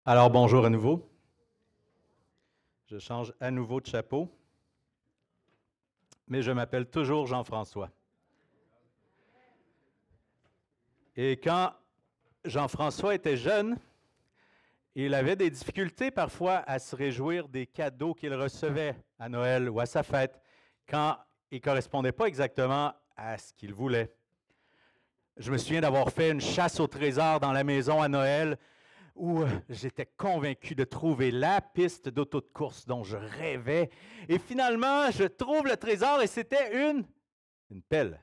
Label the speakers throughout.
Speaker 1: Alors bonjour à nouveau. Je change à nouveau de chapeau, mais je m'appelle toujours Jean-François. Et quand Jean-François était jeune, il avait des difficultés parfois à se réjouir des cadeaux qu'il recevait à Noël ou à sa fête, quand ils ne correspondaient pas exactement à ce qu'il voulait. Je me souviens d'avoir fait une chasse au trésor dans la maison à Noël où j'étais convaincu de trouver la piste d'auto de course dont je rêvais. Et finalement, je trouve le trésor et c'était une pelle.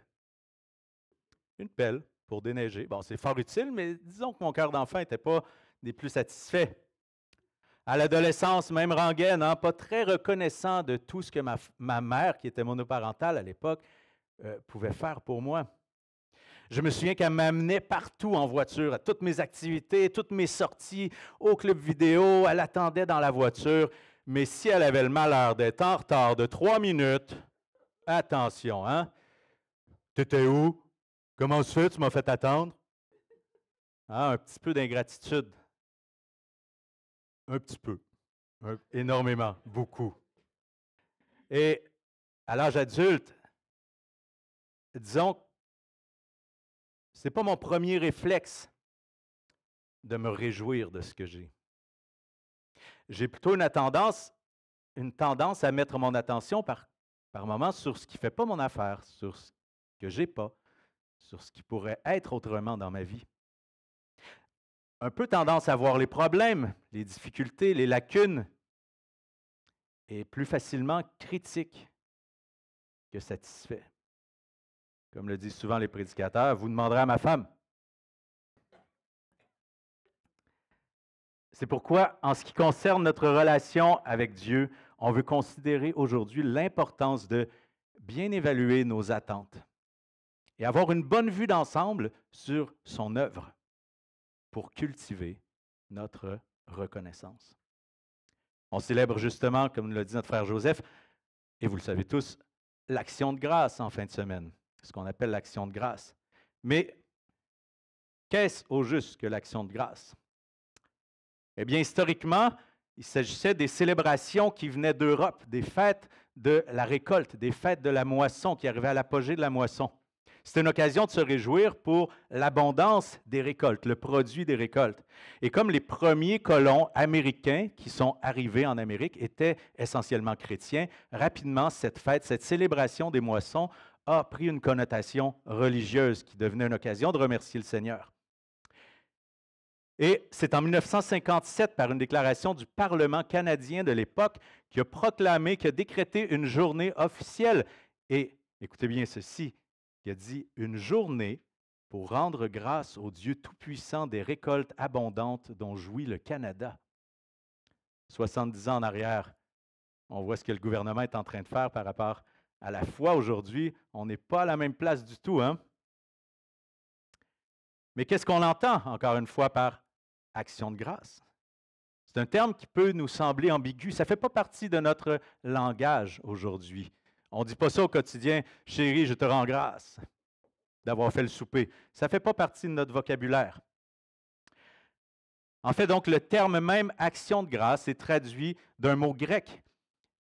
Speaker 1: Une pelle pour déneiger. Bon, c'est fort utile, mais disons que mon cœur d'enfant n'était pas des plus satisfaits. À l'adolescence, même rengaine, hein, pas très reconnaissant de tout ce que ma mère, qui était monoparentale à l'époque, pouvait faire pour moi. Je me souviens qu'elle m'amenait partout en voiture, à toutes mes activités, toutes mes sorties, au club vidéo. Elle attendait dans la voiture. Mais si elle avait le malheur d'être en retard de 3 minutes, attention, hein? T'étais où? Comment ça fait? Tu m'as fait attendre? Ah, un petit peu d'ingratitude. Un petit peu. Énormément. Beaucoup. Et à l'âge adulte, disons, ce n'est pas mon premier réflexe de me réjouir de ce que j'ai. J'ai plutôt une tendance à mettre mon attention par moments sur ce qui ne fait pas mon affaire, sur ce que je n'ai pas, sur ce qui pourrait être autrement dans ma vie. Un peu tendance à voir les problèmes, les difficultés, les lacunes, et plus facilement critique que satisfait. Comme le disent souvent les prédicateurs, vous demanderez à ma femme. C'est pourquoi, en ce qui concerne notre relation avec Dieu, on veut considérer aujourd'hui l'importance de bien évaluer nos attentes et avoir une bonne vue d'ensemble sur son œuvre pour cultiver notre reconnaissance. On célèbre justement, comme nous l'a dit notre frère Joseph, et vous le savez tous, l'action de grâce en fin de semaine, ce qu'on appelle l'action de grâce. Mais qu'est-ce au juste que l'action de grâce? Eh bien, historiquement, il s'agissait des célébrations qui venaient d'Europe, des fêtes de la récolte, des fêtes de la moisson qui arrivaient à l'apogée de la moisson. C'était une occasion de se réjouir pour l'abondance des récoltes, le produit des récoltes. Et comme les premiers colons américains qui sont arrivés en Amérique étaient essentiellement chrétiens, rapidement, cette fête, cette célébration des moissons a pris une connotation religieuse qui devenait une occasion de remercier le Seigneur. Et c'est en 1957, par une déclaration du Parlement canadien de l'époque, qui a proclamé, qui a décrété une journée officielle. Et écoutez bien ceci, qui a dit une journée pour rendre grâce au Dieu Tout-Puissant des récoltes abondantes dont jouit le Canada. 70 ans en arrière, on voit ce que le gouvernement est en train de faire par rapport à la foi aujourd'hui. On n'est pas à la même place du tout, hein? Mais qu'est-ce qu'on entend, encore une fois, par action de grâce? C'est un terme qui peut nous sembler ambigu. Ça ne fait pas partie de notre langage aujourd'hui. On ne dit pas ça au quotidien, chérie, je te rends grâce d'avoir fait le souper. Ça ne fait pas partie de notre vocabulaire. En fait, donc, le terme même action de grâce est traduit d'un mot grec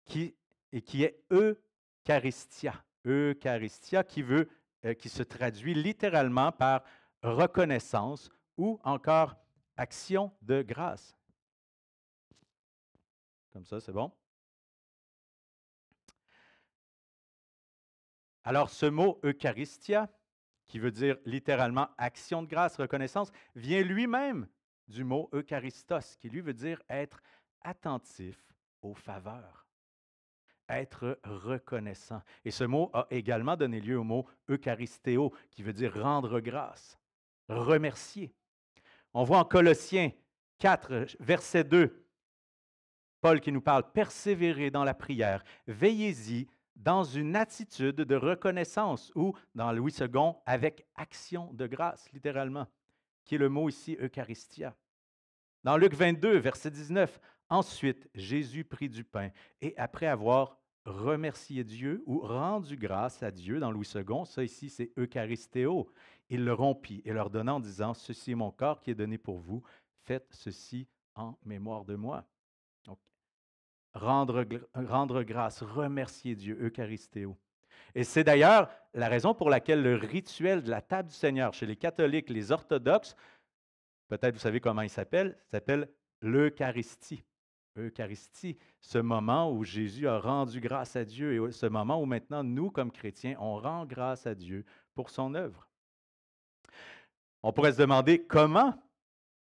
Speaker 1: qui est eucharistia. Eucharistia qui se traduit littéralement par reconnaissance ou encore action de grâce. Comme ça, c'est bon? Alors, ce mot Eucharistia, qui veut dire littéralement action de grâce, reconnaissance, vient lui-même du mot Eucharistos, qui lui veut dire être attentif aux faveurs, être reconnaissant. Et ce mot a également donné lieu au mot Eucharistéo, qui veut dire rendre grâce, remercier. On voit en Colossiens 4, verset 2, Paul qui nous parle, persévérer dans la prière, veillez-y dans une attitude de reconnaissance ou, dans Louis II, avec action de grâce, littéralement, qui est le mot ici Eucharistia. Dans Luc 22, verset 19, ensuite, Jésus prit du pain et après avoir remercié Dieu ou rendu grâce à Dieu, dans Louis II, ça ici c'est Eucharistéo, il le rompit et leur donna en disant, ceci est mon corps qui est donné pour vous, faites ceci en mémoire de moi. Donc, rendre grâce, remercier Dieu, Eucharistéo. Et c'est d'ailleurs la raison pour laquelle le rituel de la table du Seigneur chez les catholiques, les orthodoxes, peut-être vous savez comment il s'appelle l'Eucharistie. Eucharistie, ce moment où Jésus a rendu grâce à Dieu et ce moment où maintenant, nous, comme chrétiens, on rend grâce à Dieu pour son œuvre. On pourrait se demander comment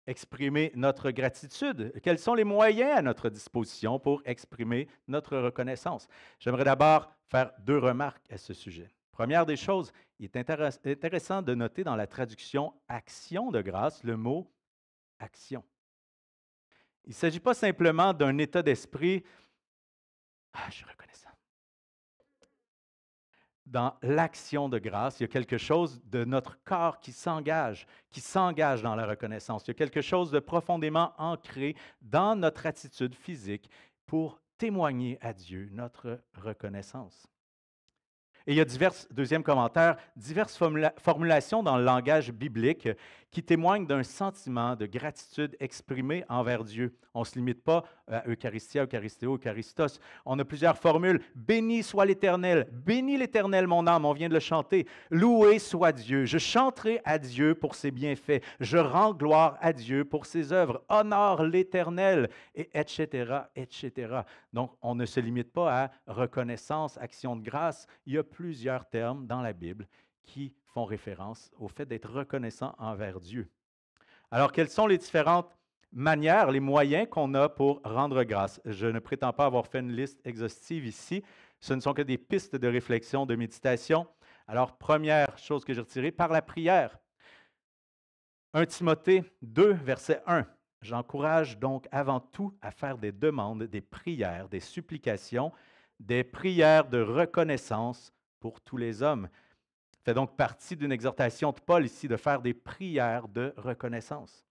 Speaker 1: exprimer notre gratitude. Quels sont les moyens à notre disposition pour exprimer notre reconnaissance? J'aimerais d'abord faire 2 remarques à ce sujet. Première des choses, il est intéressant de noter dans la traduction action de grâce le mot action. Il ne s'agit pas simplement d'un état d'esprit, je suis reconnaissant. Dans l'action de grâce, il y a quelque chose de notre corps qui s'engage dans la reconnaissance. Il y a quelque chose de profondément ancré dans notre attitude physique pour témoigner à Dieu notre reconnaissance. Et il y a deuxième commentaire, diverses formulations dans le langage biblique qui témoignent d'un sentiment de gratitude exprimé envers Dieu. On ne se limite pas à Eucharistia, Eucharistéo, Eucharistos. On a plusieurs formules. Béni soit l'Éternel. Bénis l'Éternel, mon âme. On vient de le chanter. Loué soit Dieu. Je chanterai à Dieu pour ses bienfaits. Je rends gloire à Dieu pour ses œuvres. Honore l'Éternel, et etc., etc. Donc, on ne se limite pas à reconnaissance, action de grâce. Il y a plusieurs termes dans la Bible qui font référence au fait d'être reconnaissant envers Dieu. Alors, quelles sont les différentes manières, les moyens qu'on a pour rendre grâce? Je ne prétends pas avoir fait une liste exhaustive ici. Ce ne sont que des pistes de réflexion, de méditation. Alors, première chose que j'ai retirée, par la prière. 1 Timothée 2, verset 1. J'encourage donc avant tout à faire des demandes, des prières, des supplications, des prières de reconnaissance pour tous les hommes. Ça fait donc partie d'une exhortation de Paul ici de faire des prières de reconnaissance.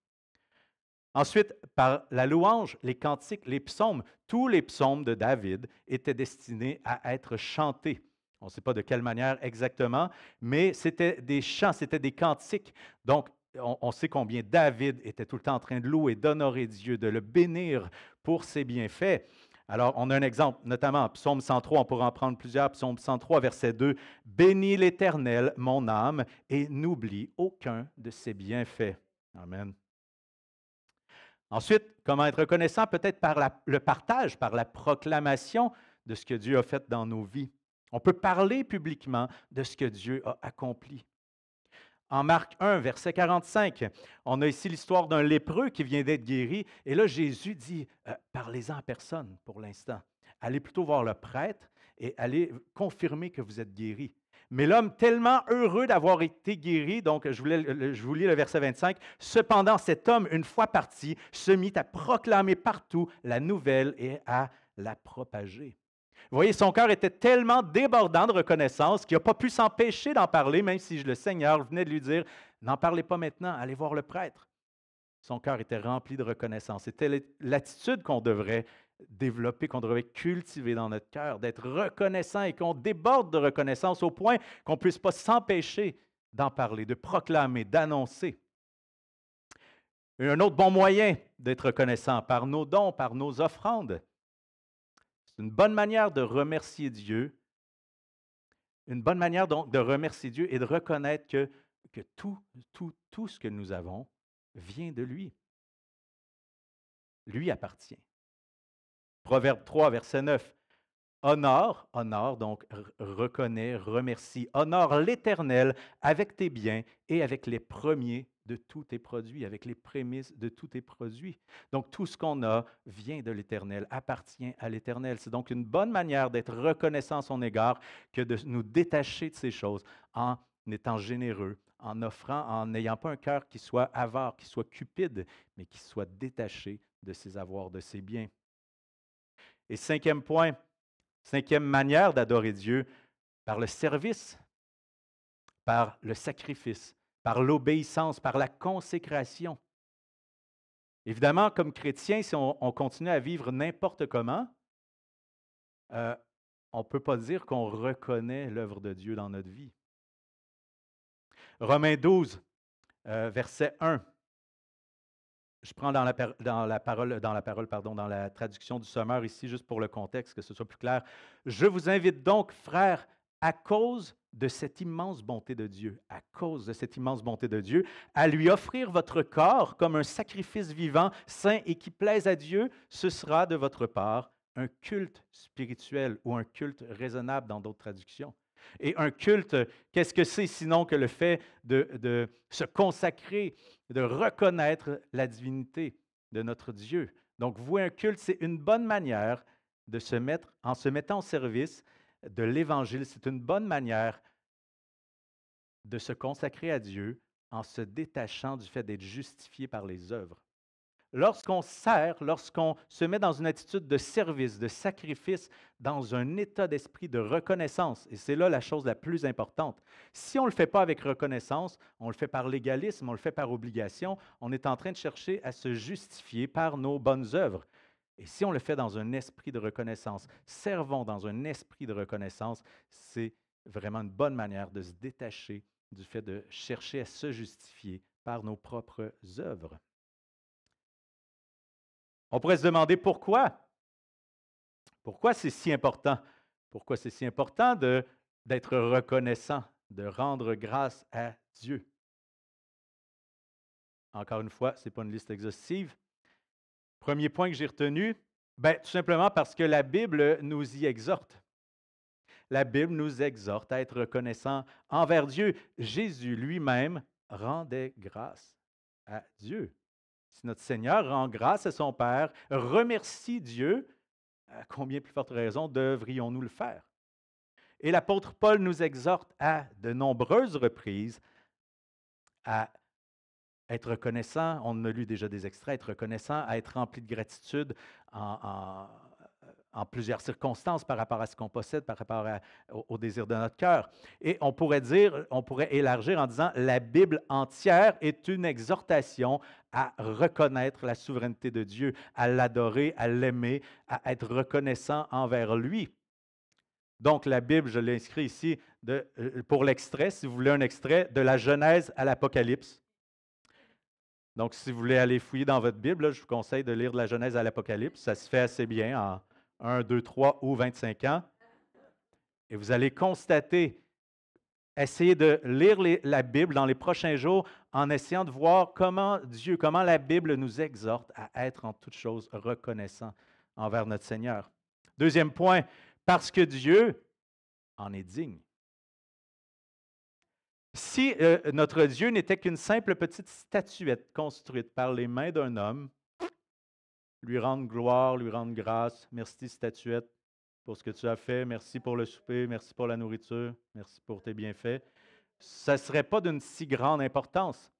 Speaker 1: Ensuite, par la louange, les cantiques, les psaumes, tous les psaumes de David étaient destinés à être chantés. On ne sait pas de quelle manière exactement, mais c'était des chants, c'était des cantiques. Donc, on sait combien David était tout le temps en train de louer, d'honorer Dieu, de le bénir pour ses bienfaits. Alors, on a un exemple, notamment Psaume 103, on pourra en prendre plusieurs. Psaume 103, verset 2, « Bénis l'Éternel, mon âme, et n'oublie aucun de ses bienfaits. » Amen. Ensuite, comment être reconnaissant? Peut-être par le partage, par la proclamation de ce que Dieu a fait dans nos vies. On peut parler publiquement de ce que Dieu a accompli. En Marc 1, verset 45, on a ici l'histoire d'un lépreux qui vient d'être guéri. Et là, Jésus dit, parlez-en à personne pour l'instant. Allez plutôt voir le prêtre et allez confirmer que vous êtes guéri. Mais l'homme, tellement heureux d'avoir été guéri, donc je vous lis le verset 25, « Cependant, cet homme, une fois parti, se mit à proclamer partout la nouvelle et à la propager. » Vous voyez, son cœur était tellement débordant de reconnaissance qu'il n'a pas pu s'empêcher d'en parler, même si le Seigneur venait de lui dire, « N'en parlez pas maintenant, allez voir le prêtre. » Son cœur était rempli de reconnaissance. C'était l'attitude qu'on devrait développer, qu'on devrait cultiver dans notre cœur, d'être reconnaissant et qu'on déborde de reconnaissance au point qu'on ne puisse pas s'empêcher d'en parler, de proclamer, d'annoncer. Un autre bon moyen d'être reconnaissant, par nos dons, par nos offrandes. C'est une bonne manière de remercier Dieu. Une bonne manière donc de remercier Dieu et de reconnaître que tout ce que nous avons vient de lui. Lui appartient. Proverbe 3, verset 9. Honore, donc reconnais, remercie. Honore l'Éternel avec tes biens et avec les premiers de tous tes produits, avec les prémices de tous tes produits. Donc tout ce qu'on a vient de l'Éternel, appartient à l'Éternel. C'est donc une bonne manière d'être reconnaissant à son égard que de nous détacher de ces choses en étant généreux, en offrant, en n'ayant pas un cœur qui soit avare, qui soit cupide, mais qui soit détaché de ses avoirs, de ses biens. Et cinquième point, cinquième manière d'adorer Dieu, par le service, par le sacrifice, par l'obéissance, par la consécration. Évidemment, comme chrétien, si on continue à vivre n'importe comment, on ne peut pas dire qu'on reconnaît l'œuvre de Dieu dans notre vie. Romains 12, verset 1. Je prends dans la traduction du Sommeur ici, juste pour le contexte, que ce soit plus clair. Je vous invite donc, frères, à cause de cette immense bonté de Dieu, à cause de cette immense bonté de Dieu, à lui offrir votre corps comme un sacrifice vivant, saint et qui plaise à Dieu. Ce sera de votre part un culte spirituel ou un culte raisonnable dans d'autres traductions. Et un culte, qu'est-ce que c'est sinon que le fait de se consacrer, de reconnaître la divinité de notre Dieu. Donc, vouer un culte, c'est une bonne manière de se mettre, en se mettant au service de l'Évangile, c'est une bonne manière de se consacrer à Dieu en se détachant du fait d'être justifié par les œuvres. Lorsqu'on sert, lorsqu'on se met dans une attitude de service, de sacrifice, dans un état d'esprit de reconnaissance, et c'est là la chose la plus importante. Si on ne le fait pas avec reconnaissance, on le fait par légalisme, on le fait par obligation, on est en train de chercher à se justifier par nos bonnes œuvres. Et si on le fait dans un esprit de reconnaissance, servons dans un esprit de reconnaissance, c'est vraiment une bonne manière de se détacher du fait de chercher à se justifier par nos propres œuvres. On pourrait se demander pourquoi. Pourquoi c'est si important? Pourquoi c'est si important d'être reconnaissant, de rendre grâce à Dieu? Encore une fois, ce n'est pas une liste exhaustive. Premier point que j'ai retenu, tout simplement parce que la Bible nous y exhorte. La Bible nous exhorte à être reconnaissant envers Dieu. Jésus lui-même rendait grâce à Dieu. Si notre Seigneur rend grâce à son Père, remercie Dieu, à combien plus forte raison devrions-nous le faire? Et l'apôtre Paul nous exhorte à de nombreuses reprises à être reconnaissant, on a lu déjà des extraits, être reconnaissant, à être rempli de gratitude en plusieurs circonstances par rapport à ce qu'on possède, par rapport au désir de notre cœur. Et on pourrait élargir en disant, la Bible entière est une exhortation à reconnaître la souveraineté de Dieu, à l'adorer, à l'aimer, à être reconnaissant envers lui. Donc, la Bible, je l'ai inscrit ici pour l'extrait, si vous voulez un extrait, de la Genèse à l'Apocalypse. Donc, si vous voulez aller fouiller dans votre Bible, là, je vous conseille de lire de la Genèse à l'Apocalypse. Ça se fait assez bien en 1, 2, 3 ou 25 ans. Et vous allez constater, essayez de lire la Bible dans les prochains jours en essayant de voir comment la Bible nous exhorte à être en toute chose reconnaissant envers notre Seigneur. Deuxième point, parce que Dieu en est digne. Si notre Dieu n'était qu'une simple petite statuette construite par les mains d'un homme, lui rendre gloire, lui rendre grâce, merci statuette pour ce que tu as fait, merci pour le souper, merci pour la nourriture, merci pour tes bienfaits, ça ne serait pas d'une si grande importance.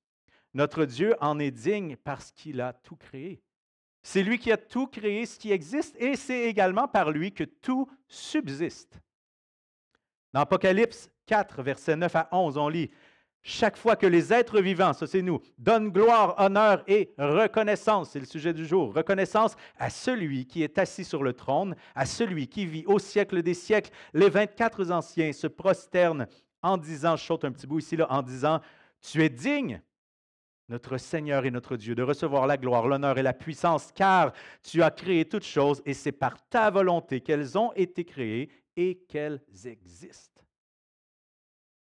Speaker 1: Notre Dieu en est digne parce qu'il a tout créé. C'est lui qui a tout créé, ce qui existe, et c'est également par lui que tout subsiste. Dans Apocalypse 4, versets 9 à 11, on lit « Chaque fois que les êtres vivants, ça c'est nous, donnent gloire, honneur et reconnaissance, c'est le sujet du jour, reconnaissance à celui qui est assis sur le trône, à celui qui vit au siècle des siècles, les 24 anciens se prosternent en disant, je saute un petit bout ici, là, en disant, tu es digne, notre Seigneur et notre Dieu, de recevoir la gloire, l'honneur et la puissance, car tu as créé toutes choses et c'est par ta volonté qu'elles ont été créées et qu'elles existent.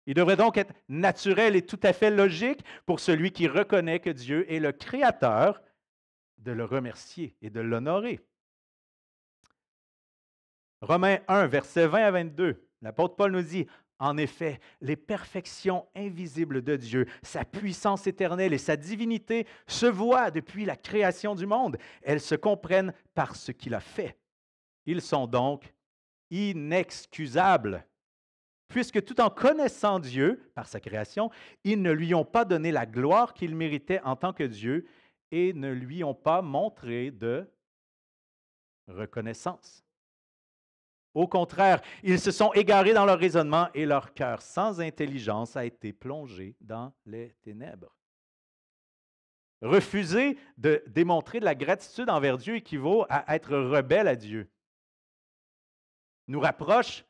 Speaker 1: Il devrait donc être naturel et tout à fait logique pour celui qui reconnaît que Dieu est le Créateur de le remercier et de l'honorer. Romains 1, versets 20 à 22, l'apôtre Paul nous dit, « En effet, les perfections invisibles de Dieu, sa puissance éternelle et sa divinité se voient depuis la création du monde. Elles se comprennent par ce qu'il a fait. Ils sont donc inexcusables. Puisque tout en connaissant Dieu par sa création, ils ne lui ont pas donné la gloire qu'il méritait en tant que Dieu et ne lui ont pas montré de reconnaissance. Au contraire, ils se sont égarés dans leur raisonnement et leur cœur sans intelligence a été plongé dans les ténèbres. » Refuser de démontrer de la gratitude envers Dieu équivaut à être rebelle à Dieu. Nous rapproche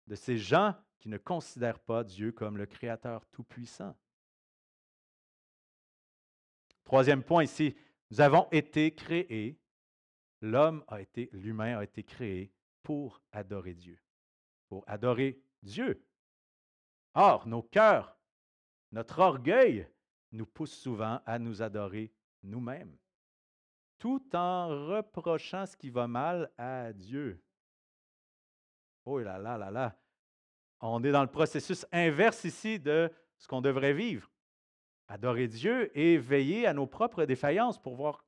Speaker 1: de ces gens qui ne considèrent pas Dieu comme le Créateur tout-puissant. Troisième point ici, Nous avons été créés, l'humain a été créé pour adorer Dieu. Pour adorer Dieu. Or, nos cœurs, notre orgueil nous pousse souvent à nous adorer nous-mêmes, tout en reprochant ce qui va mal à Dieu. Oh là là là là! On est dans le processus inverse ici de ce qu'on devrait vivre. Adorer Dieu et veiller à nos propres défaillances pour voir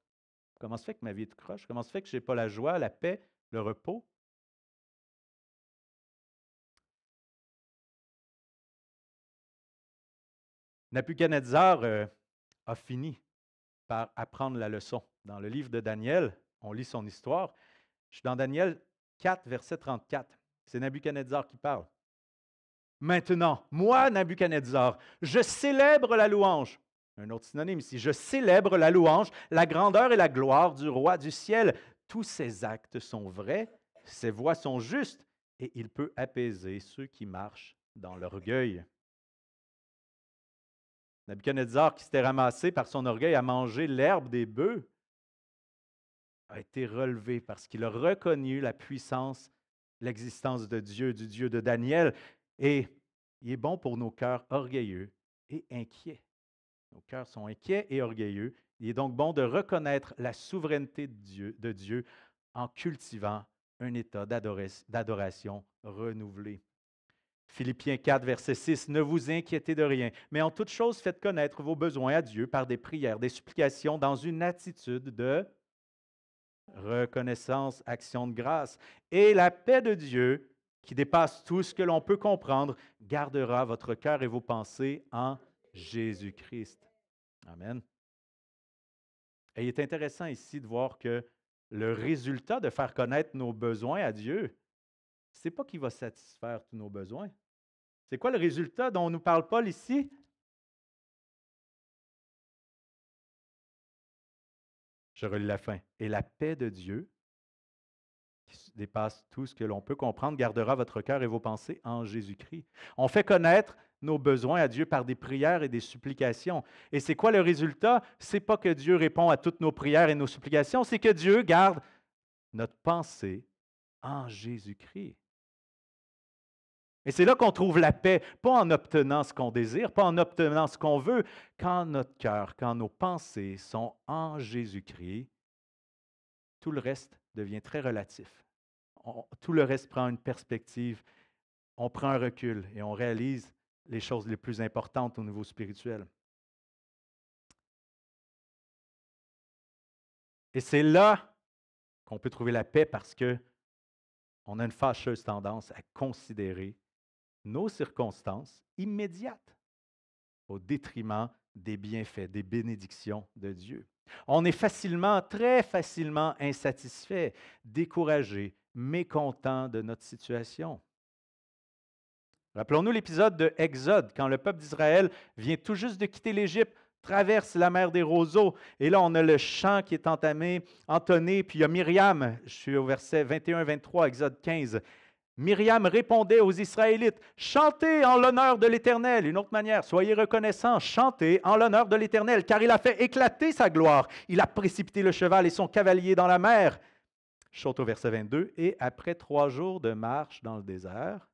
Speaker 1: comment se fait que ma vie est tout croche, comment se fait que je n'ai pas la joie, la paix, le repos. Nabuchodonosor a fini par apprendre la leçon. Dans le livre de Daniel, on lit son histoire. Je suis dans Daniel 4, verset 34. C'est Nabuchodonosor qui parle. Maintenant, moi, Nabuchodonosor, je célèbre la louange. Un autre synonyme ici. Je célèbre la louange, la grandeur et la gloire du roi du ciel. Tous ses actes sont vrais, ses voies sont justes, et il peut apaiser ceux qui marchent dans l'orgueil. Nabuchodonosor, qui s'était ramassé par son orgueil à manger l'herbe des bœufs, a été relevé parce qu'il a reconnu la puissance, l'existence de Dieu, du Dieu de Daniel. Et il est bon pour nos cœurs orgueilleux et inquiets. Nos cœurs sont inquiets et orgueilleux. Il est donc bon de reconnaître la souveraineté de Dieu en cultivant un état d'adoration renouvelé. Philippiens 4, verset 6, « Ne vous inquiétez de rien, mais en toute chose faites connaître vos besoins à Dieu par des prières, des supplications, dans une attitude de reconnaissance, action de grâce. Et la paix de Dieu, qui dépasse tout ce que l'on peut comprendre, gardera votre cœur et vos pensées en Jésus-Christ. » Amen. Et il est intéressant ici de voir que le résultat de faire connaître nos besoins à Dieu, ce n'est pas qu'il va satisfaire tous nos besoins. C'est quoi le résultat dont nous parle Paul ici? Je relis la fin. Et la paix de Dieu, qui dépasse tout ce que l'on peut comprendre, gardera votre cœur et vos pensées en Jésus-Christ. On fait connaître nos besoins à Dieu par des prières et des supplications. Et c'est quoi le résultat? Ce n'est pas que Dieu répond à toutes nos prières et nos supplications, c'est que Dieu garde notre pensée en Jésus-Christ. Et c'est là qu'on trouve la paix, pas en obtenant ce qu'on désire, pas en obtenant ce qu'on veut. Quand notre cœur, quand nos pensées sont en Jésus-Christ, tout le reste devient très relatif. Tout le reste prend une perspective, on prend un recul et on réalise les choses les plus importantes au niveau spirituel. Et c'est là qu'on peut trouver la paix parce qu'on a une fâcheuse tendance à considérer nos circonstances immédiates au détriment des bienfaits, des bénédictions de Dieu. On est facilement, très facilement insatisfait, découragé, mécontent de notre situation. Rappelons-nous l'épisode de Exode, quand le peuple d'Israël vient tout juste de quitter l'Égypte, traverse la mer des roseaux, et là on a le chant qui est entonné, puis il y a Myriam, je suis au verset 21-23, Exode 15. Myriam répondait aux Israélites, « Chantez en l'honneur de l'Éternel. » Une autre manière, « Soyez reconnaissants, chantez en l'honneur de l'Éternel, car il a fait éclater sa gloire. Il a précipité le cheval et son cavalier dans la mer. » Je saute au verset 22. « Et après 3 jours de marche dans le désert,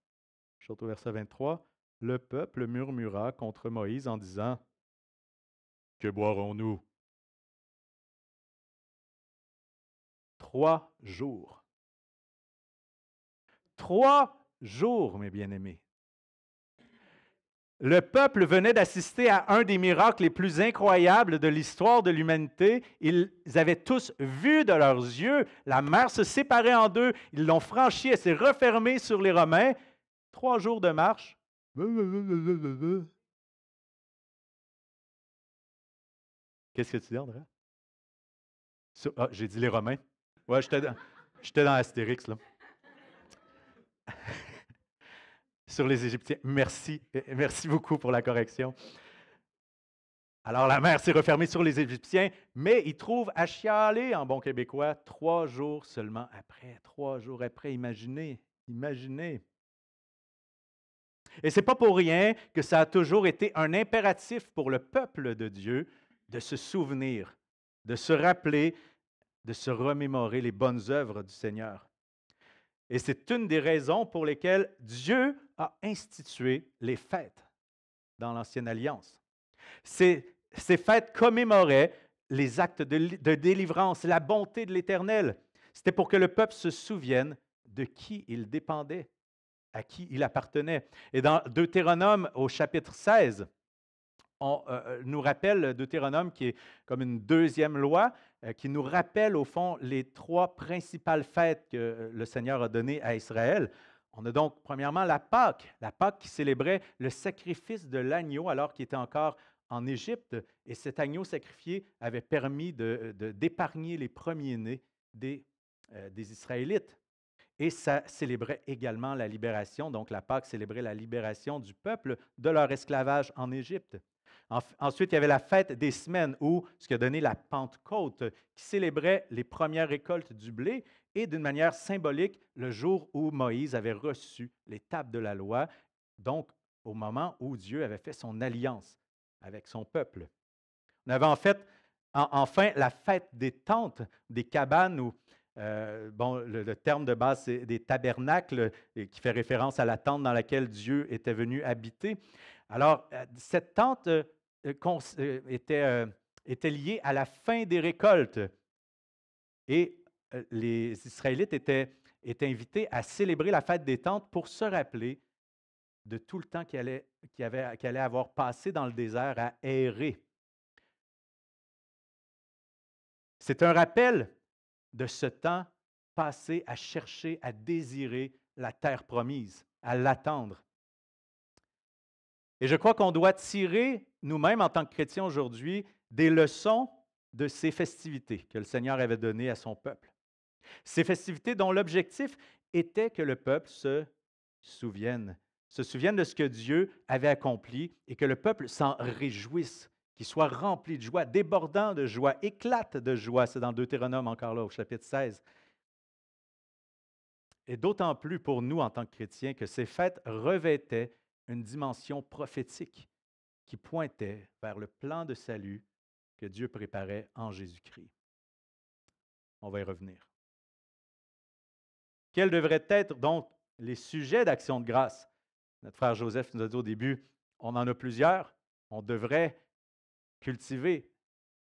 Speaker 1: je saute au verset 23, le peuple murmura contre Moïse en disant, « Que boirons-nous? » 3 jours. 3 jours, mes bien-aimés. Le peuple venait d'assister à un des miracles les plus incroyables de l'histoire de l'humanité. Ils avaient tous vu de leurs yeux la mer se séparer en deux. Ils l'ont franchie, elle s'est refermée sur les Romains. 3 jours de marche. Qu'est-ce que tu dis, André? Ah, j'ai dit les Romains. Ouais, j'étais dans Astérix, là. Sur les Égyptiens. Merci. Merci beaucoup pour la correction. Alors, la mer s'est refermée sur les Égyptiens, mais ils trouvent à chialer, en bon québécois, 3 jours seulement après. 3 jours après, imaginez. Et ce n'est pas pour rien que ça a toujours été un impératif pour le peuple de Dieu de se souvenir de se rappeler, de se remémorer les bonnes œuvres du Seigneur. Et c'est une des raisons pour lesquelles Dieu a institué les fêtes dans l'Ancienne Alliance. Ces fêtes commémoraient les actes de délivrance, la bonté de l'Éternel. C'était pour que le peuple se souvienne de qui il dépendait, à qui il appartenait. Et dans Deutéronome au chapitre 16, on nous rappelle, Deutéronome qui est comme une deuxième loi, qui nous rappelle au fond les trois principales fêtes que le Seigneur a données à Israël. On a donc premièrement la Pâque qui célébrait le sacrifice de l'agneau alors qu'il était encore en Égypte. Et cet agneau sacrifié avait permis d'épargner les premiers-nés des Israélites. Et ça célébrait également la libération. Donc la Pâque célébrait la libération du peuple de leur esclavage en Égypte. Ensuite, il y avait la fête des semaines, ou ce qui a donné la Pentecôte, qui célébrait les premières récoltes du blé et d'une manière symbolique, le jour où Moïse avait reçu les tables de la loi, donc au moment où Dieu avait fait son alliance avec son peuple. On avait enfin la fête des tentes, des cabanes, où le terme de base, c'est des tabernacles, qui fait référence à la tente dans laquelle Dieu était venu habiter. Alors, cette tente était liée à la fin des récoltes. Et les Israélites étaient invités à célébrer la fête des tentes pour se rappeler de tout le temps qu'ils allaient avoir passé dans le désert à errer. C'est un rappel de ce temps passé à chercher, à désirer la terre promise, à l'attendre. Et je crois qu'on doit tirer, nous-mêmes en tant que chrétiens aujourd'hui, des leçons de ces festivités que le Seigneur avait données à son peuple. Ces festivités dont l'objectif était que le peuple se souvienne de ce que Dieu avait accompli et que le peuple s'en réjouisse, qu'il soit rempli de joie, débordant de joie, éclate de joie. C'est dans Deutéronome encore là, au chapitre 16. Et d'autant plus pour nous en tant que chrétiens que ces fêtes revêtaient une dimension prophétique qui pointait vers le plan de salut que Dieu préparait en Jésus-Christ. On va y revenir. Quels devraient être donc les sujets d'action de grâce? Notre frère Joseph nous a dit au début, on en a plusieurs, on devrait cultiver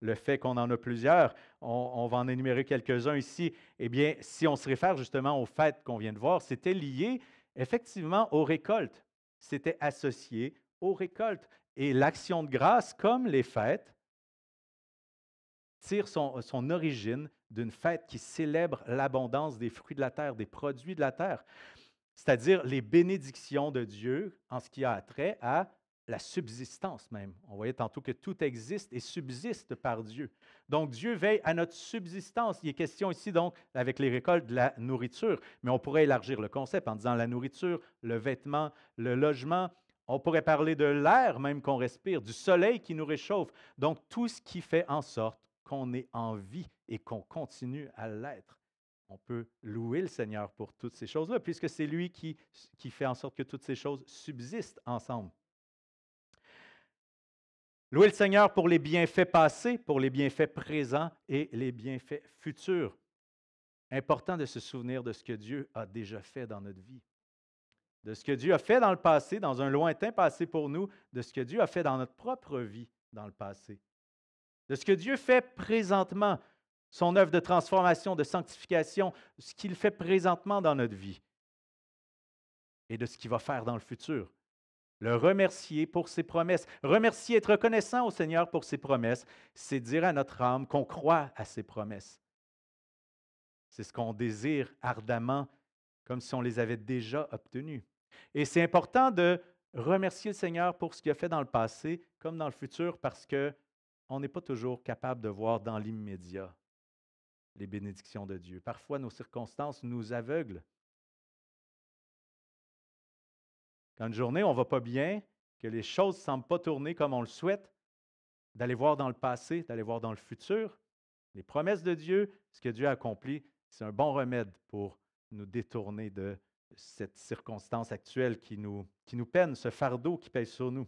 Speaker 1: le fait qu'on en a plusieurs. On va en énumérer quelques-uns ici. Eh bien, si on se réfère justement aux fêtes qu'on vient de voir, c'était lié effectivement aux récoltes. C'était associé aux récoltes. Et l'action de grâce, comme les fêtes, tire son origine d'une fête qui célèbre l'abondance des fruits de la terre, des produits de la terre, c'est-à-dire les bénédictions de Dieu en ce qui a trait à la subsistance même. On voyait tantôt que tout existe et subsiste par Dieu. Donc Dieu veille à notre subsistance. Il est question ici donc, avec les récoltes, de la nourriture, mais on pourrait élargir le concept en disant la nourriture, le vêtement, le logement. On pourrait parler de l'air même qu'on respire, du soleil qui nous réchauffe. Donc tout ce qui fait en sorte qu'on est en vie et qu'on continue à l'être. On peut louer le Seigneur pour toutes ces choses-là, puisque c'est lui qui fait en sorte que toutes ces choses subsistent ensemble. Louer le Seigneur pour les bienfaits passés, pour les bienfaits présents et les bienfaits futurs. Important de se souvenir de ce que Dieu a déjà fait dans notre vie, de ce que Dieu a fait dans le passé, dans un lointain passé pour nous, de ce que Dieu a fait dans notre propre vie dans le passé, de ce que Dieu fait présentement, son œuvre de transformation, de sanctification, ce qu'il fait présentement dans notre vie et de ce qu'il va faire dans le futur. Le remercier pour ses promesses. Remercier, être reconnaissant au Seigneur pour ses promesses, c'est dire à notre âme qu'on croit à ses promesses. C'est ce qu'on désire ardemment, comme si on les avait déjà obtenues. Et c'est important de remercier le Seigneur pour ce qu'il a fait dans le passé, comme dans le futur, parce qu'on n'est pas toujours capable de voir dans l'immédiat les bénédictions de Dieu. Parfois, nos circonstances nous aveuglent. Quand une journée, on ne va pas bien, que les choses ne semblent pas tourner comme on le souhaite, d'aller voir dans le passé, d'aller voir dans le futur, les promesses de Dieu, ce que Dieu a accompli, c'est un bon remède pour nous détourner de cette circonstance actuelle qui nous peine, ce fardeau qui pèse sur nous.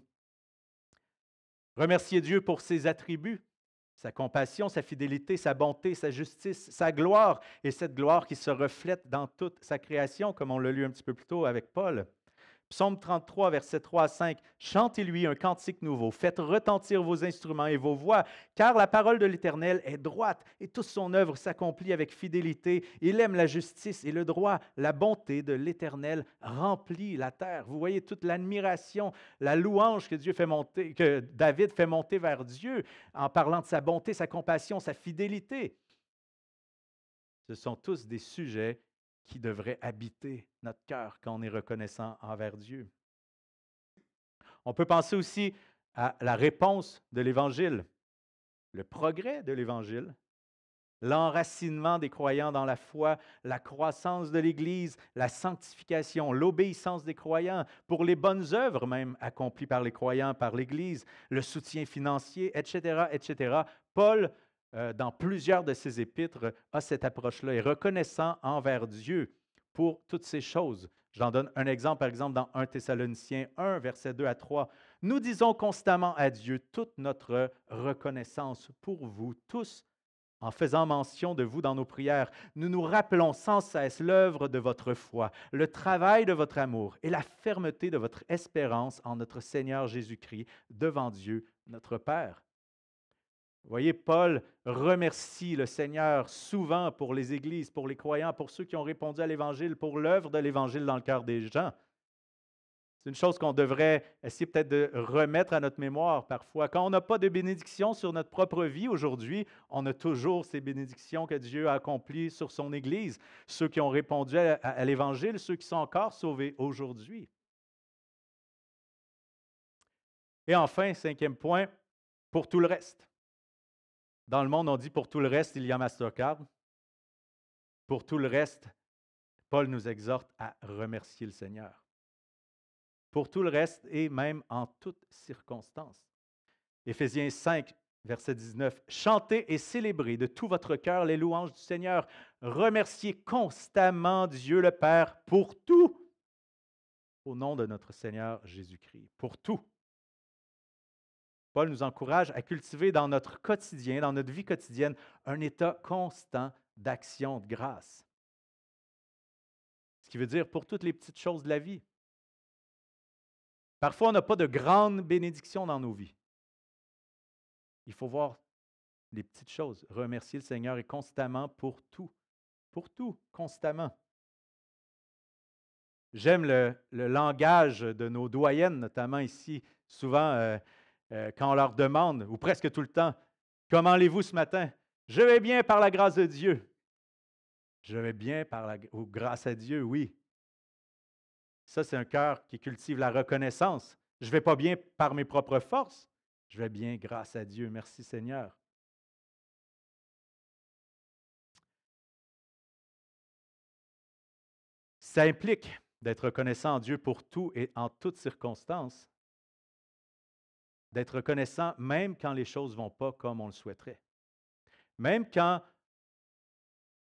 Speaker 1: Remercier Dieu pour ses attributs, sa compassion, sa fidélité, sa bonté, sa justice, sa gloire, et cette gloire qui se reflète dans toute sa création, comme on l'a lu un petit peu plus tôt avec Paul. Psaume 33, versets 3 à 5. Chantez-lui un cantique nouveau, faites retentir vos instruments et vos voix, car la parole de l'Éternel est droite et toute son œuvre s'accomplit avec fidélité. Il aime la justice et le droit. La bonté de l'Éternel remplit la terre. Vous voyez toute l'admiration, la louange que Dieu fait monter, que David fait monter vers Dieu en parlant de sa bonté, sa compassion, sa fidélité. Ce sont tous des sujets qui devrait habiter notre cœur quand on est reconnaissant envers Dieu. On peut penser aussi à la réponse de l'Évangile, le progrès de l'Évangile, l'enracinement des croyants dans la foi, la croissance de l'Église, la sanctification, l'obéissance des croyants, pour les bonnes œuvres même accomplies par les croyants, par l'Église, le soutien financier, etc., etc. Paul, dans plusieurs de ses épîtres, a cette approche-là, est reconnaissant envers Dieu pour toutes ces choses. J'en donne un exemple, par exemple, dans 1 Thessaloniciens 1, versets 2 à 3. Nous disons constamment à Dieu toute notre reconnaissance pour vous tous, en faisant mention de vous dans nos prières. Nous nous rappelons sans cesse l'œuvre de votre foi, le travail de votre amour et la fermeté de votre espérance en notre Seigneur Jésus-Christ devant Dieu, notre Père. Vous voyez, Paul remercie le Seigneur souvent pour les églises, pour les croyants, pour ceux qui ont répondu à l'Évangile, pour l'œuvre de l'Évangile dans le cœur des gens. C'est une chose qu'on devrait essayer peut-être de remettre à notre mémoire parfois. Quand on n'a pas de bénédiction sur notre propre vie aujourd'hui, on a toujours ces bénédictions que Dieu a accomplies sur son Église. Ceux qui ont répondu à l'Évangile, ceux qui sont encore sauvés aujourd'hui. Et enfin, cinquième point, pour tout le reste. Dans le monde, on dit pour tout le reste, il y a Mastercard. Pour tout le reste, Paul nous exhorte à remercier le Seigneur. Pour tout le reste et même en toutes circonstances. Éphésiens 5, verset 19. Chantez et célébrez de tout votre cœur les louanges du Seigneur. Remerciez constamment Dieu le Père pour tout, au nom de notre Seigneur Jésus-Christ. Pour tout. Paul nous encourage à cultiver dans notre quotidien, dans notre vie quotidienne, un état constant d'action de grâce. Ce qui veut dire pour toutes les petites choses de la vie. Parfois, on n'a pas de grandes bénédictions dans nos vies. Il faut voir les petites choses, remercier le Seigneur et constamment pour tout, constamment. J'aime le langage de nos doyennes, notamment ici, souvent quand on leur demande, ou presque tout le temps, « Comment allez-vous ce matin? » « Je vais bien par la grâce de Dieu. » Je vais bien grâce à Dieu, oui. Ça, c'est un cœur qui cultive la reconnaissance. Je ne vais pas bien par mes propres forces. Je vais bien grâce à Dieu. Merci Seigneur. Ça implique d'être reconnaissant en Dieu pour tout et en toutes circonstances. D'être reconnaissant même quand les choses ne vont pas comme on le souhaiterait. Même quand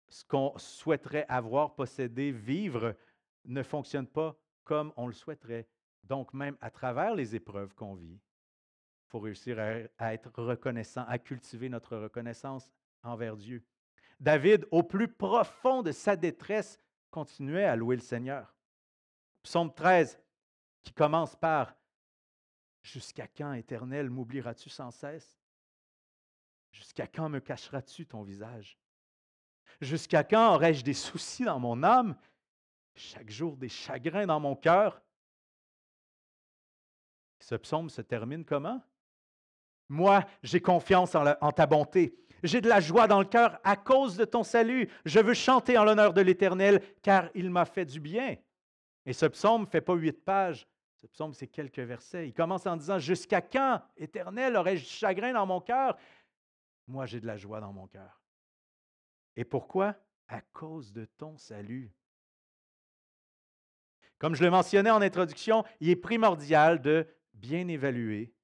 Speaker 1: ce qu'on souhaiterait avoir, posséder, vivre ne fonctionne pas comme on le souhaiterait. Donc, même à travers les épreuves qu'on vit, il faut réussir à être reconnaissant, à cultiver notre reconnaissance envers Dieu. David, au plus profond de sa détresse, continuait à louer le Seigneur. Psaume 13, qui commence par « Jusqu'à quand, Éternel, m'oublieras-tu sans cesse? Jusqu'à quand me cacheras-tu ton visage? Jusqu'à quand aurai-je des soucis dans mon âme? Chaque jour des chagrins dans mon cœur. » Ce psaume se termine comment? Moi, j'ai confiance en ta bonté. J'ai de la joie dans le cœur à cause de ton salut. Je veux chanter en l'honneur de l'Éternel, car il m'a fait du bien. Et ce psaume ne fait pas 8 pages. Ce psaume, c'est quelques versets. Il commence en disant, « Jusqu'à quand, Éternel, aurais-je du chagrin dans mon cœur? » Moi, j'ai de la joie dans mon cœur. Et pourquoi? À cause de ton salut. Comme je le mentionnais en introduction, il est primordial de bien évaluer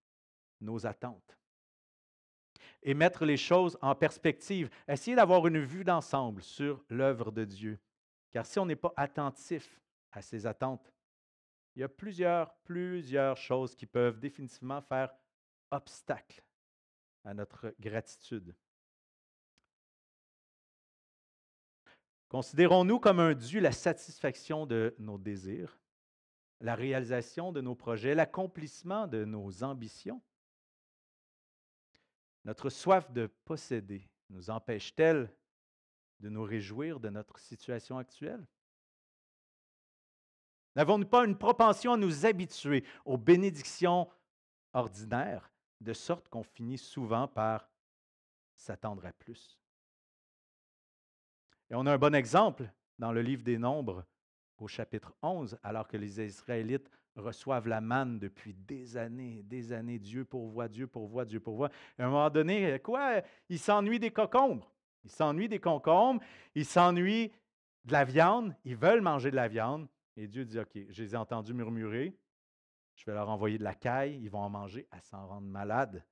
Speaker 1: nos attentes et mettre les choses en perspective. Essayer d'avoir une vue d'ensemble sur l'œuvre de Dieu. Car si on n'est pas attentif à ses attentes, il y a plusieurs choses qui peuvent définitivement faire obstacle à notre gratitude. Considérons-nous comme un dû la satisfaction de nos désirs, la réalisation de nos projets, l'accomplissement de nos ambitions? Notre soif de posséder nous empêche-t-elle de nous réjouir de notre situation actuelle? N'avons-nous pas une propension à nous habituer aux bénédictions ordinaires, de sorte qu'on finit souvent par s'attendre à plus? Et on a un bon exemple dans le livre des Nombres, au chapitre 11, alors que les Israélites reçoivent la manne depuis des années, Dieu pourvoit, Dieu pourvoit, Dieu pourvoit. À un moment donné, quoi? Ils s'ennuient des concombres. Ils s'ennuient des concombres, ils s'ennuient de la viande, ils veulent manger de la viande. Et Dieu dit, OK, je les ai entendus murmurer, je vais leur envoyer de la caille, ils vont en manger à s'en rendre malades.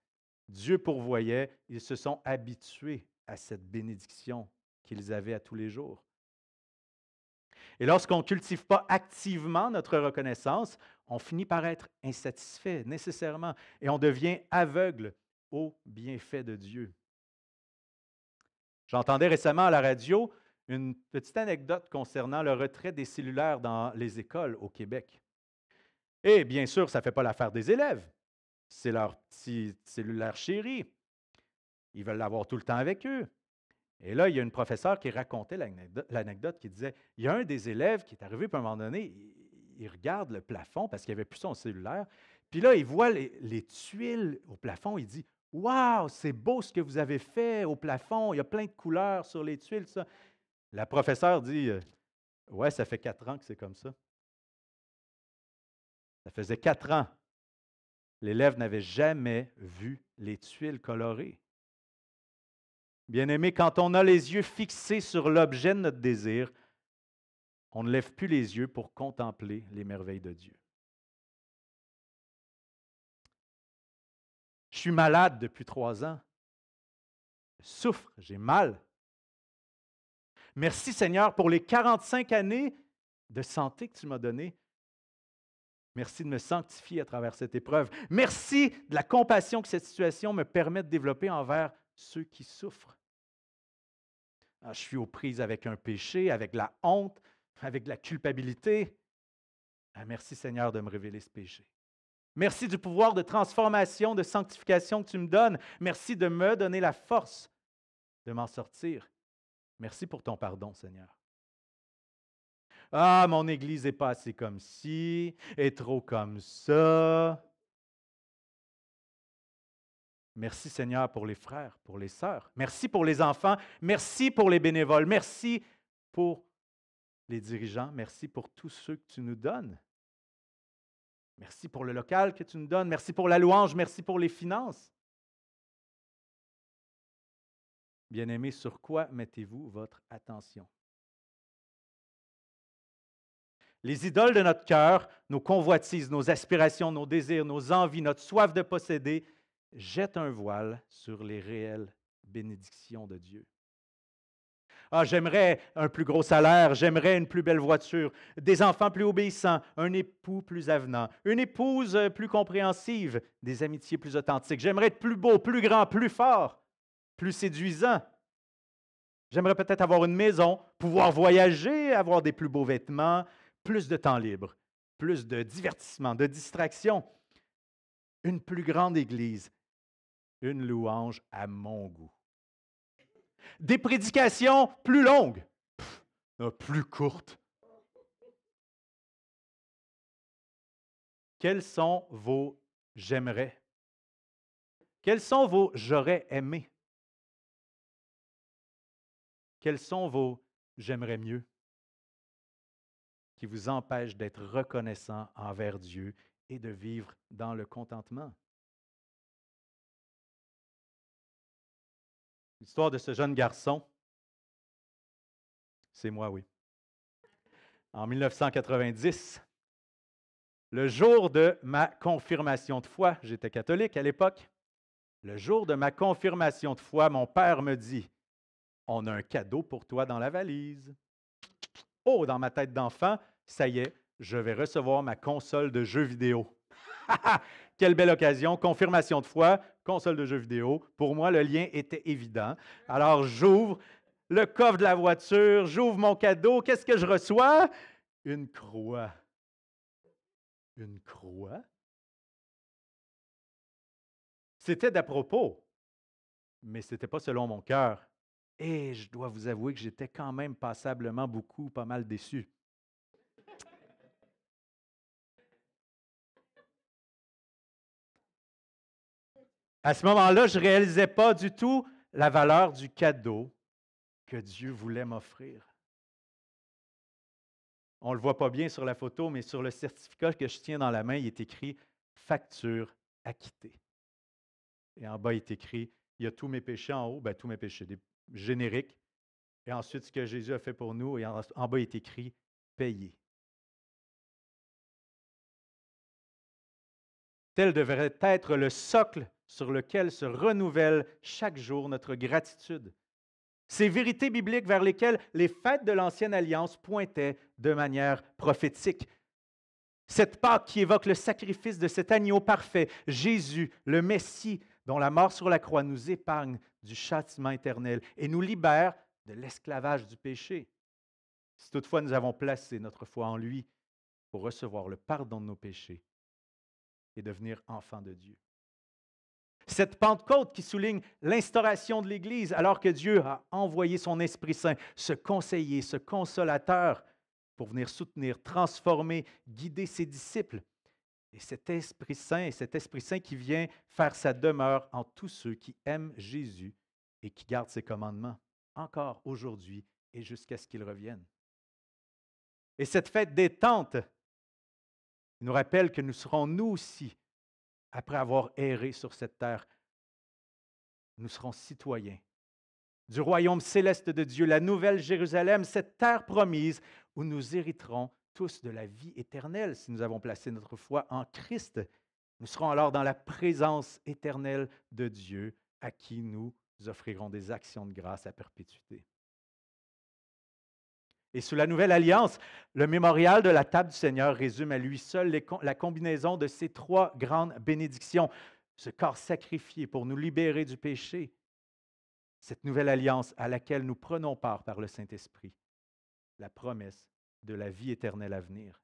Speaker 1: Dieu pourvoyait, ils se sont habitués à cette bénédiction qu'ils avaient à tous les jours. Et lorsqu'on ne cultive pas activement notre reconnaissance, on finit par être insatisfait nécessairement et on devient aveugle aux bienfaits de Dieu. J'entendais récemment à la radio une petite anecdote concernant le retrait des cellulaires dans les écoles au Québec. Et bien sûr, ça ne fait pas l'affaire des élèves. C'est leur petit cellulaire chéri. Ils veulent l'avoir tout le temps avec eux. Et là, il y a une professeure qui racontait l'anecdote qui disait, il y a un des élèves qui est arrivé, puis à un moment donné, il regarde le plafond parce qu'il n'y avait plus son cellulaire. Puis là, il voit les tuiles au plafond. Il dit, « Wow, c'est beau ce que vous avez fait au plafond. Il y a plein de couleurs sur les tuiles. » Ça. La professeure dit, « Ouais, ça fait 4 ans que c'est comme ça. » Ça faisait 4 ans. L'élève n'avait jamais vu les tuiles colorées. Bien-aimé, quand on a les yeux fixés sur l'objet de notre désir, on ne lève plus les yeux pour contempler les merveilles de Dieu. Je suis malade depuis 3 ans. Je souffre, j'ai mal. Merci Seigneur pour les 45 années de santé que tu m'as données. Merci de me sanctifier à travers cette épreuve. Merci de la compassion que cette situation me permet de développer envers ceux qui souffrent. Je suis aux prises avec un péché, avec la honte, avec la culpabilité. Merci Seigneur de me révéler ce péché. Merci du pouvoir de transformation, de sanctification que tu me donnes. Merci de me donner la force de m'en sortir. Merci pour ton pardon, Seigneur. Ah, mon Église n'est pas assez comme ci, est trop comme ça. Merci Seigneur pour les frères, pour les sœurs. Merci pour les enfants. Merci pour les bénévoles. Merci pour les dirigeants. Merci pour tous ceux que tu nous donnes. Merci pour le local que tu nous donnes. Merci pour la louange. Merci pour les finances. Bien-aimés, sur quoi mettez-vous votre attention? Les idoles de notre cœur, nos convoitises, nos aspirations, nos désirs, nos envies, notre soif de posséder, jettent un voile sur les réelles bénédictions de Dieu. Ah, j'aimerais un plus gros salaire, j'aimerais une plus belle voiture, des enfants plus obéissants, un époux plus avenant, une épouse plus compréhensive, des amitiés plus authentiques. J'aimerais être plus beau, plus grand, plus fort, plus séduisant. J'aimerais peut-être avoir une maison, pouvoir voyager, avoir des plus beaux vêtements, plus de temps libre, plus de divertissement, de distraction, une plus grande église, une louange à mon goût. Des prédications plus longues, plus courtes. Quels sont vos « j'aimerais » Quels sont vos « j'aurais aimé » Quels sont vos « j'aimerais mieux » qui vous empêchent d'être reconnaissant envers Dieu et de vivre dans le contentement? L'histoire de ce jeune garçon, c'est moi, oui. En 1990, le jour de ma confirmation de foi, j'étais catholique à l'époque, le jour de ma confirmation de foi, mon père me dit, « On a un cadeau pour toi dans la valise. » Oh, dans ma tête d'enfant, ça y est, je vais recevoir ma console de jeux vidéo. Quelle belle occasion, confirmation de foi, console de jeux vidéo. Pour moi, le lien était évident. Alors, j'ouvre le coffre de la voiture, j'ouvre mon cadeau. Qu'est-ce que je reçois? Une croix. Une croix? C'était d'à propos, mais ce n'était pas selon mon cœur. Et je dois vous avouer que j'étais quand même passablement pas mal déçu. À ce moment-là, je ne réalisais pas du tout la valeur du cadeau que Dieu voulait m'offrir. On ne le voit pas bien sur la photo, mais sur le certificat que je tiens dans la main, il est écrit facture acquittée. Et en bas, il est écrit, il y a tous mes péchés en haut, tous mes péchés, des génériques. Et ensuite, ce que Jésus a fait pour nous, et en bas, il est écrit payé. Tel devrait être le socle sur lequel se renouvelle chaque jour notre gratitude. Ces vérités bibliques vers lesquelles les fêtes de l'Ancienne Alliance pointaient de manière prophétique. Cette Pâque qui évoque le sacrifice de cet agneau parfait, Jésus, le Messie, dont la mort sur la croix nous épargne du châtiment éternel et nous libère de l'esclavage du péché. Si toutefois nous avons placé notre foi en lui pour recevoir le pardon de nos péchés et devenir enfants de Dieu. Cette Pentecôte qui souligne l'instauration de l'Église alors que Dieu a envoyé son Esprit Saint, ce conseiller, ce consolateur pour venir soutenir, transformer, guider ses disciples. Et cet Esprit Saint qui vient faire sa demeure en tous ceux qui aiment Jésus et qui gardent ses commandements, encore aujourd'hui et jusqu'à ce qu'il revienne. Et cette fête des tentes nous rappelle que nous serons nous aussi, après avoir erré sur cette terre, nous serons citoyens du royaume céleste de Dieu, la nouvelle Jérusalem, cette terre promise où nous hériterons tous de la vie éternelle si nous avons placé notre foi en Christ. Nous serons alors dans la présence éternelle de Dieu à qui nous offrirons des actions de grâce à perpétuité. Et sous la nouvelle alliance, le mémorial de la table du Seigneur résume à lui seul la combinaison de ces trois grandes bénédictions. Ce corps sacrifié pour nous libérer du péché, cette nouvelle alliance à laquelle nous prenons part par le Saint-Esprit, la promesse de la vie éternelle à venir.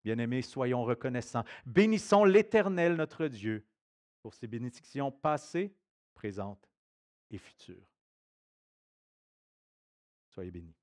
Speaker 1: Bien-aimés, soyons reconnaissants. Bénissons l'Éternel, notre Dieu, pour ses bénédictions passées, présentes et futures. Soyez bénis.